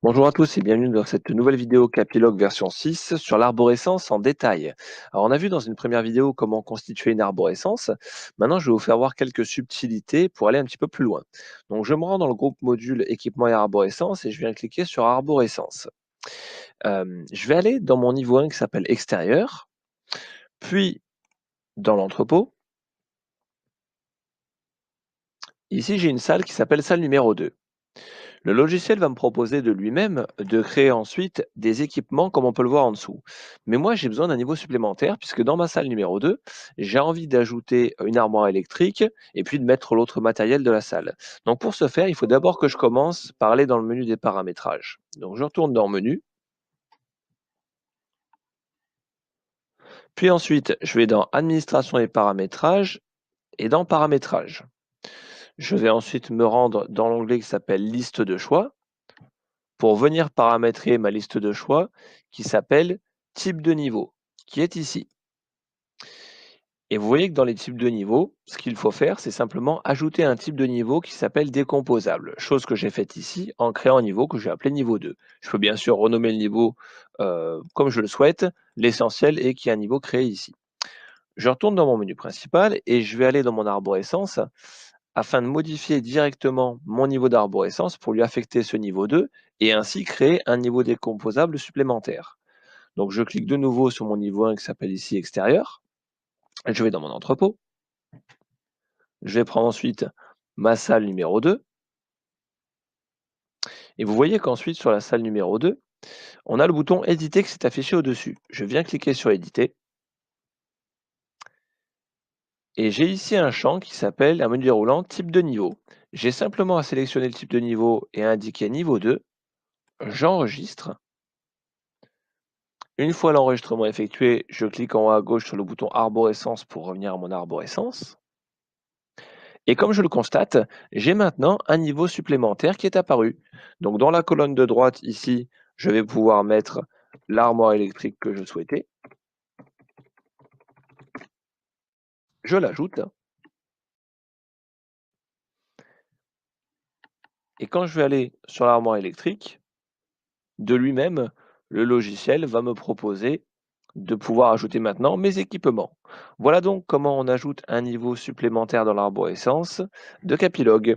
Bonjour à tous et bienvenue dans cette nouvelle vidéo Capilogue version 6 sur l'arborescence en détail. Alors on a vu dans une première vidéo comment constituer une arborescence. Maintenant je vais vous faire voir quelques subtilités pour aller un petit peu plus loin. Donc je me rends dans le groupe module équipement et arborescence et je viens cliquer sur arborescence. Je vais aller dans mon niveau 1 qui s'appelle extérieur, puis dans l'entrepôt. Ici j'ai une salle qui s'appelle salle numéro 2. Le logiciel va me proposer de lui-même de créer ensuite des équipements comme on peut le voir en dessous. Mais moi, j'ai besoin d'un niveau supplémentaire puisque dans ma salle numéro 2, j'ai envie d'ajouter une armoire électrique et puis de mettre l'autre matériel de la salle. Donc pour ce faire, il faut d'abord que je commence par aller dans le menu des paramétrages. Donc je retourne dans Menu, puis ensuite je vais dans Administration et paramétrages et dans Paramétrages. Je vais ensuite me rendre dans l'onglet qui s'appelle Liste de choix pour venir paramétrer ma liste de choix qui s'appelle type de niveau, qui est ici. Et vous voyez que dans les types de niveau, ce qu'il faut faire, c'est simplement ajouter un type de niveau qui s'appelle décomposable, chose que j'ai faite ici en créant un niveau que j'ai appelé niveau 2. Je peux bien sûr renommer le niveau comme je le souhaite, l'essentiel est qu'il y ait un niveau créé ici. Je retourne dans mon menu principal et je vais aller dans mon arborescence afin de modifier directement mon niveau d'arborescence pour lui affecter ce niveau 2 et ainsi créer un niveau décomposable supplémentaire. Donc je clique de nouveau sur mon niveau 1 qui s'appelle ici extérieur. Je vais dans mon entrepôt. Je vais prendre ensuite ma salle numéro 2. Et vous voyez qu'ensuite sur la salle numéro 2, on a le bouton éditer qui s'est affiché au-dessus. Je viens cliquer sur éditer. Et j'ai ici un champ qui s'appelle un menu déroulant type de niveau. J'ai simplement à sélectionner le type de niveau et à indiquer niveau 2. J'enregistre. Une fois l'enregistrement effectué, je clique en haut à gauche sur le bouton arborescence pour revenir à mon arborescence. Et comme je le constate, j'ai maintenant un niveau supplémentaire qui est apparu. Donc dans la colonne de droite ici, je vais pouvoir mettre l'armoire électrique que je souhaitais. Je l'ajoute. Et quand je vais aller sur l'armoire électrique, de lui-même, le logiciel va me proposer de pouvoir ajouter maintenant mes équipements. Voilà donc comment on ajoute un niveau supplémentaire dans l'arborescence de Capilogue.